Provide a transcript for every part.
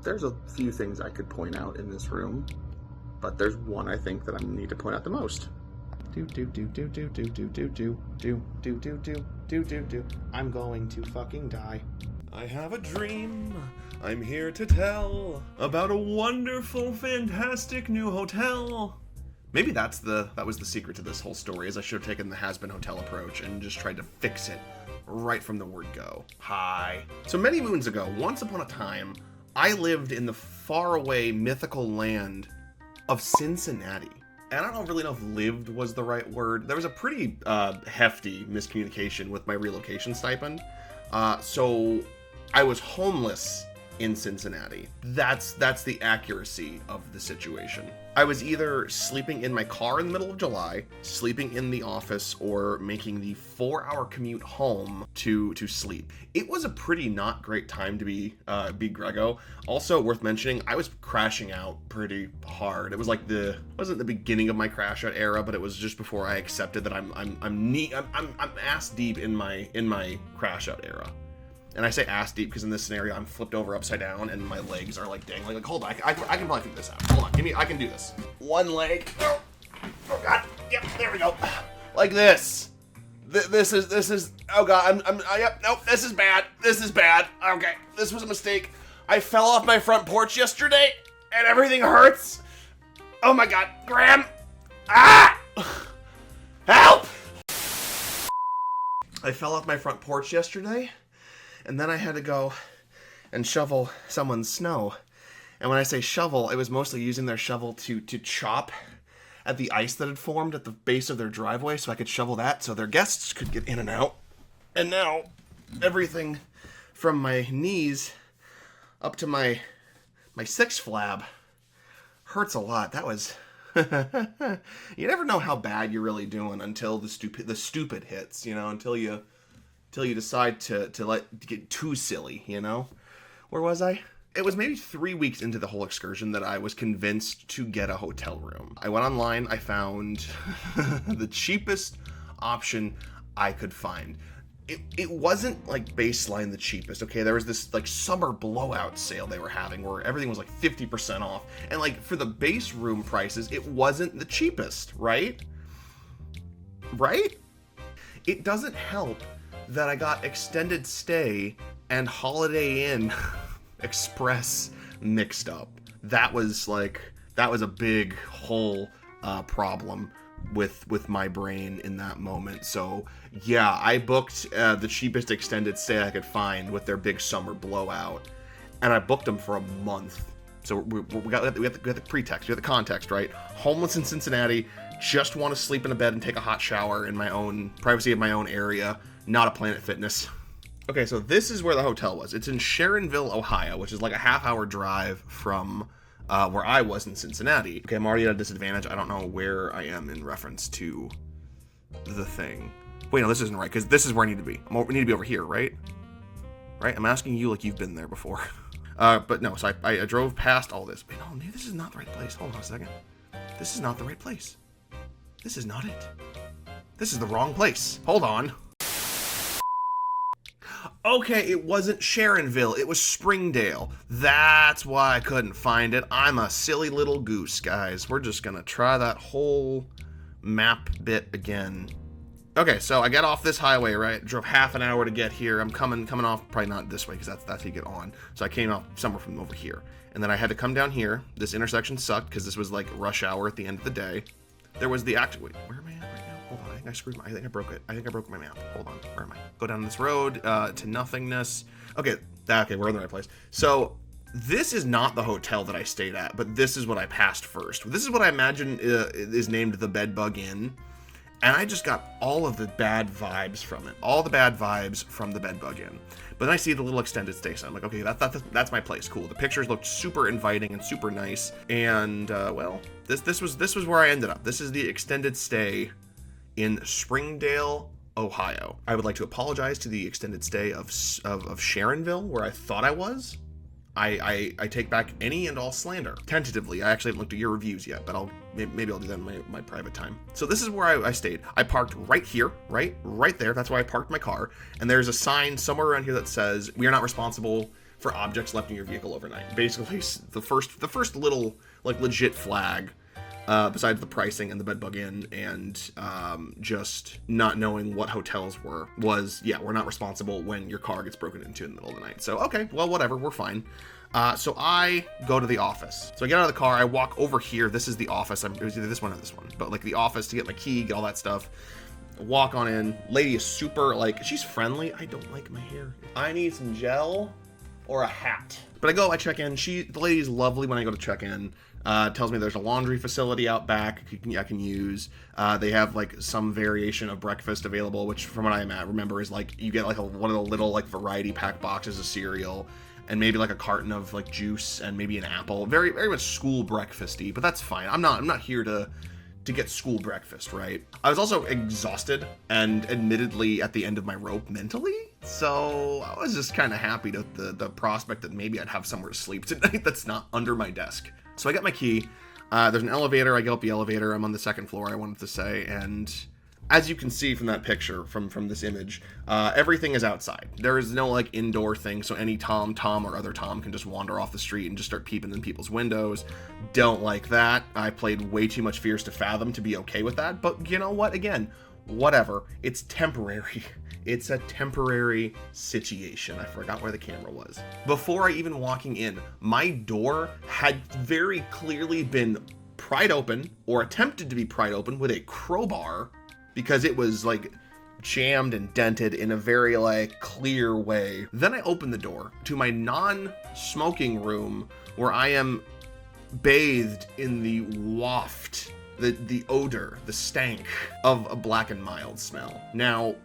There's a few things I could point out in this room, but there's one I think that I need to point out the most. I'm going to fucking die. I have a dream. I'm here to tell about a wonderful, fantastic new hotel. Maybe that was the secret to this whole story, is I should have taken the has-been hotel approach and just tried to fix it right from the word go. Hi. So many moons ago, once upon a time, I lived in the faraway mythical land of Cincinnati. And I don't really know if lived was the right word. There was a pretty hefty miscommunication with my relocation stipend. So I was homeless in Cincinnati. That's the accuracy of the situation. I was either sleeping in my car in the middle of July, sleeping in the office, or making the 4-hour commute home to sleep. It was a pretty not great time to be Grego. Also worth mentioning, I was crashing out pretty hard. It was like wasn't the beginning of my crash out era, but it was just before I accepted that I'm ass deep in my crash out era. And I say ass deep because in this scenario, I'm flipped over upside down and my legs are like dangling. Like, hold on, I can probably figure this out. Hold on, I can do this. One leg. Oh God. Yep, there we go. Like this. This is. Oh God. Yep. Nope. This is bad. This is bad. Okay. This was a mistake. I fell off my front porch yesterday, and everything hurts. Oh my God, Graham. Ah! Help! I fell off my front porch yesterday. And then I had to go and shovel someone's snow. And when I say shovel, it was mostly using their shovel to chop at the ice that had formed at the base of their driveway so I could shovel that so their guests could get in and out. And now, everything from my knees up to my sixth flab hurts a lot. That was... You never know how bad you're really doing until the stupid hits, until you decide to get too silly, Where was I? It was maybe 3 weeks into the whole excursion that I was convinced to get a hotel room. I went online, I found the cheapest option I could find. It wasn't like baseline the cheapest, okay? There was this like summer blowout sale they were having where everything was like 50% off. And like for the base room prices, it wasn't the cheapest, right? Right? It doesn't help that I got extended stay and Holiday Inn Express mixed up. That was a big whole problem with my brain in that moment. So yeah, I booked the cheapest extended stay I could find with their big summer blowout, and I booked them for a month. So we got the pretext, we got the context, right? Homeless in Cincinnati, just want to sleep in a bed and take a hot shower in my own privacy of my own area. Not a Planet Fitness. Okay, so this is where the hotel was. It's in Sharonville, Ohio, which is like a half-hour drive from where I was in Cincinnati. Okay, I'm already at a disadvantage. I don't know where I am in reference to the thing. Wait, no, this isn't right, because this is where I need to be. We need to be over here, right? Right? I'm asking you like you've been there before. But no, so I drove past all this. Wait, no, maybe this is not the right place. Hold on a second. This is not the right place. This is not it. This is the wrong place. Hold on. Okay, it wasn't Sharonville, it was Springdale. That's why I couldn't find it. I'm a silly little goose, guys. We're just gonna try that whole map bit again. Okay, so I got off this highway, right? Drove half an hour to get here. I'm coming off, probably not this way, because that's how you get on. So I came off somewhere from over here. And then I had to come down here. This intersection sucked, because this was like rush hour at the end of the day. There was the wait, where am I at right now? Hold on, I think I broke it. I think I broke my map. Hold on, where am I? Go down this road to nothingness. Okay, we're in the right place. So this is not the hotel that I stayed at, but this is what I passed first. This is what I imagine is named the Bedbug Inn. And I just got all of the bad vibes from it. All the bad vibes from the Bedbug Inn. But then I see the little extended stay, so I'm like, okay, that's my place. Cool. The pictures looked super inviting and super nice. And, well, this was where I ended up. This is the extended stay in Springdale, Ohio. I would like to apologize to the extended stay of Sharonville, where I thought I was. I take back any and all slander. Tentatively, I actually haven't looked at your reviews yet, but maybe I'll do that in my private time. So this is where I stayed. I parked right here, right there. That's where I parked my car. And there's a sign somewhere around here that says, "We are not responsible for objects left in your vehicle overnight. Basically, the first little like legit flag, besides the pricing and the bed bug in and just not knowing what hotels was we're not responsible when your car gets broken into in the middle of the night. So okay, well whatever, we're fine. So I go to the office. So I get out of the car, I walk over here. This is the office. It was either this one or this one, but like the office to get my key, get all that stuff. Walk on in. Lady is super, like, she's friendly. I don't like my hair. I need some gel or a hat. But I go, I check in. The lady's lovely when I go to check in. Tells me there's a laundry facility out back I can use. They have like some variation of breakfast available, which from what I remember is like you get like one of the little like variety pack boxes of cereal and maybe like a carton of like juice and maybe an apple. Very, very much school breakfasty, but that's fine. I'm not here to get school breakfast, right? I was also exhausted and admittedly at the end of my rope mentally. So I was just kind of happy to the prospect that maybe I'd have somewhere to sleep tonight that's not under my desk. So I got my key. There's an elevator. I go up the elevator. I'm on the second floor, I wanted to say. And as you can see from that picture, from this image, everything is outside. There is no like indoor thing, so any Tom or other Tom can just wander off the street and just start peeping in people's windows. Don't like that. I played way too much Fears to Fathom to be okay with that, but you know what? Again, whatever. It's temporary. It's a temporary situation. I forgot where the camera was. Before I even walking in, my door had very clearly been pried open or attempted to be pried open with a crowbar, because it was like jammed and dented in a very like clear way. Then I opened the door to my non-smoking room where I am bathed in the waft, the odor, the stank of a Black and Mild smell. Now,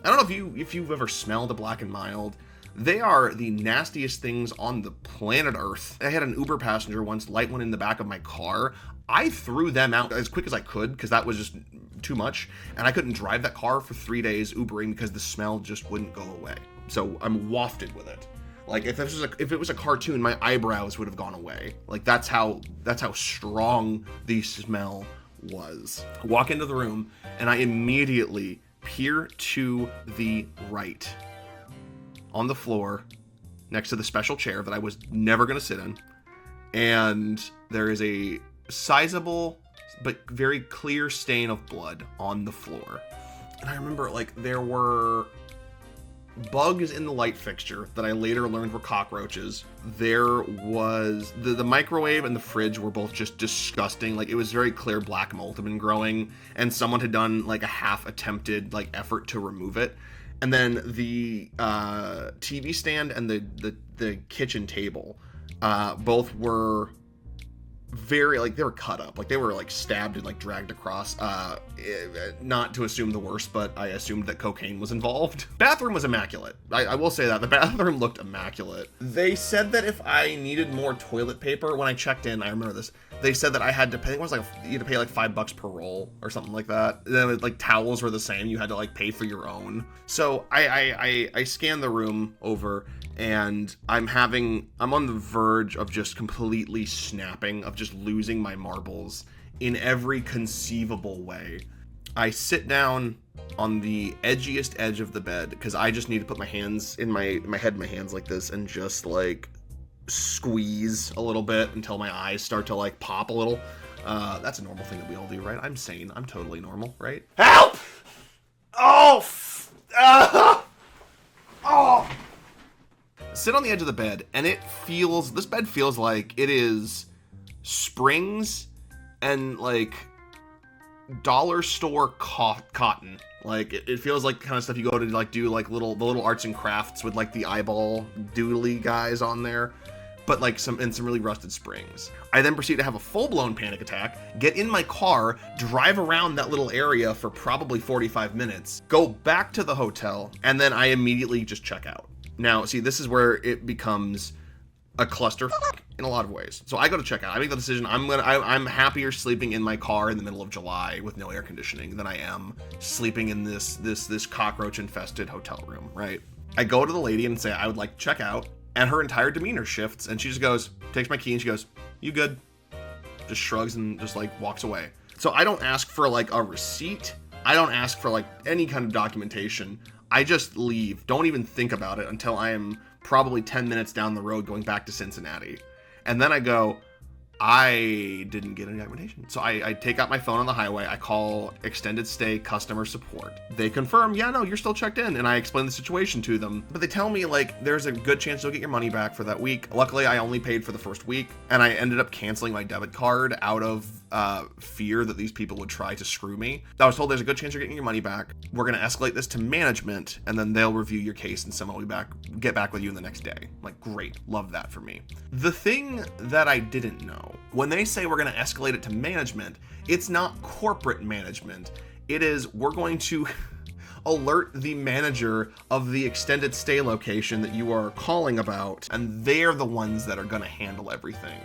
I don't know if you've ever smelled a Black and Mild. They are the nastiest things on the planet Earth. I had an Uber passenger once light one in the back of my car. I threw them out as quick as I could because that was just too much, and I couldn't drive that car for 3 days Ubering because the smell just wouldn't go away. So I'm wafted with it. Like if it was a cartoon, my eyebrows would have gone away. Like that's how strong the smell was. I walk into the room and I immediately peer to the right on the floor next to the special chair that I was never going to sit in, and there is a sizable but very clear stain of blood on the floor. And I remember like there were bugs in the light fixture that I later learned were cockroaches. There was the microwave and the fridge were both just disgusting. Like it was very clear black mold had been growing and someone had done like a half attempted like effort to remove it. And then the TV stand and the kitchen table both were very like they were cut up, like they were like stabbed and like dragged across. Not to assume the worst, but I assumed that cocaine was involved. Bathroom was immaculate. I will say that the bathroom looked immaculate. They said that if I needed more toilet paper when I checked in, I remember this, they said that I had to pay, I think it was like you had to pay like $5 per roll or something like that. Then like towels were the same, you had to like pay for your own. So I scanned the room over and I'm on the verge of just completely snapping, of just losing my marbles in every conceivable way. I sit down on the edgiest edge of the bed because I just need to put my hands in my head in my hands like this and just like squeeze a little bit until my eyes start to like pop a little. That's a normal thing that we all do, right? I'm sane. I'm totally normal, right? Help! Oh! Oh! Sit on the edge of the bed and this bed feels like it is springs and like dollar store cotton. Like it feels like the kind of stuff you go to like do like the little arts and crafts with like the eyeball doodly guys on there, but like some really rusted springs. I then proceed to have a full-blown panic attack, get in my car, drive around that little area for probably 45 minutes, go back to the hotel, and then I immediately just check out. Now, see, this is where it becomes a cluster in a lot of ways. So I go to check out. I make the decision. I'm happier sleeping in my car in the middle of July with no air conditioning than I am sleeping in this cockroach infested hotel room, right? I go to the lady and say I would like to check out, and her entire demeanor shifts, and she just goes, takes my key, and she goes, "You good?" Just shrugs and just like walks away. So I don't ask for like a receipt. I don't ask for like any kind of documentation. I just leave. Don't even think about it until I am probably 10 minutes down the road going back to Cincinnati. And then I go, I didn't get any documentation. So I take out my phone on the highway. I call extended stay customer support. They confirm, yeah, no, you're still checked in. And I explain the situation to them. But they tell me, like, there's a good chance you'll get your money back for that week. Luckily, I only paid for the first week. And I ended up canceling my debit card out of fear that these people would try to screw me. I was told there's a good chance you're getting your money back. We're going to escalate this to management. And then they'll review your case and someone will get back with you in the next day. I'm like, great. Love that for me. The thing that I didn't know, when they say we're going to escalate it to management, it's not corporate management. It is, we're going to alert the manager of the extended stay location that you are calling about, and they're the ones that are going to handle everything.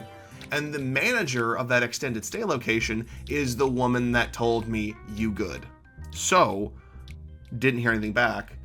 And the manager of that extended stay location is the woman that told me, you good. So, didn't hear anything back.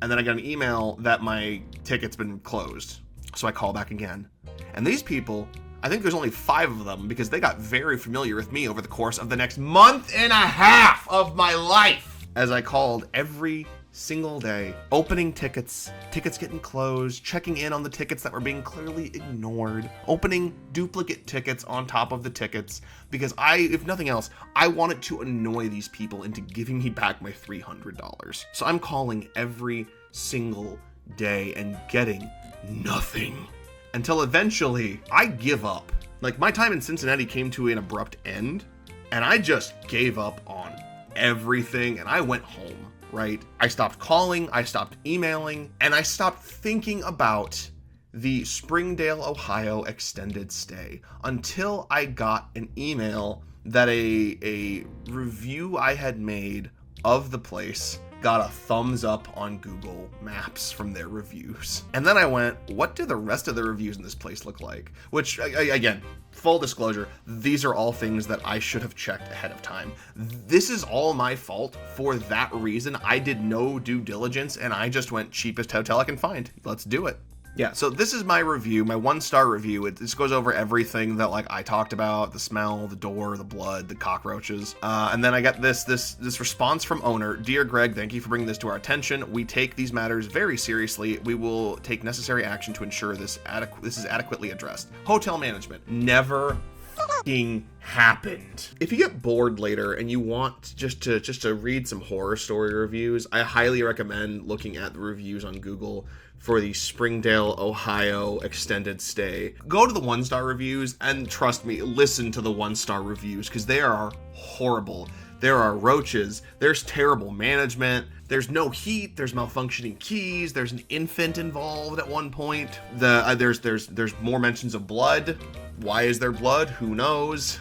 And then I got an email that my ticket's been closed. So I call back again. And these people, I think there's only 5 of them because they got very familiar with me over the course of the next month and a half of my life. As I called every single day, opening tickets getting closed, checking in on the tickets that were being clearly ignored, opening duplicate tickets on top of the tickets, because if nothing else, I wanted to annoy these people into giving me back my $300. So I'm calling every single day and getting nothing. Until eventually, I give up. Like, my time in Cincinnati came to an abrupt end, and I just gave up on everything, and I went home, right? I stopped calling, I stopped emailing, and I stopped thinking about the Springdale, Ohio extended stay until I got an email that a review I had made of the place got a thumbs up on Google Maps from their reviews. And then I went, what do the rest of the reviews in this place look like? Which, again, full disclosure, these are all things that I should have checked ahead of time. This is all my fault for that reason. I did no due diligence and I just went cheapest hotel I can find. Let's do it. Yeah, so this is my review, my 1-star review. This goes over everything that, like, I talked about: the smell, the door, the blood, the cockroaches. And then I got this response from owner. Dear Greg, thank you for bringing this to our attention. We take these matters very seriously. We will take necessary action to ensure this is adequately addressed. Hotel management never fucking happened. If you get bored later and you want just to read some horror story reviews, I highly recommend looking at the reviews on Google for the Springdale, Ohio extended stay. Go to the 1-star reviews and trust me, listen to the 1-star reviews because they are horrible. There are roaches, there's terrible management, there's no heat, there's malfunctioning keys, there's an infant involved at one point. There's more mentions of blood. Why is there blood? Who knows?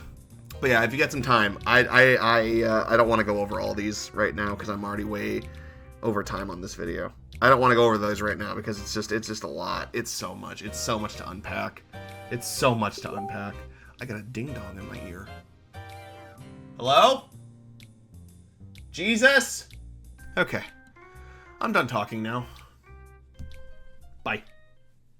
But yeah, if you get some time, I don't want to go over all these right now because I'm already way over time on this video. I don't want to go over those right now because it's just a lot. It's so much to unpack. It's so much to unpack. I got a ding dong in my ear. Hello? Jesus? Okay. I'm done talking now. Bye.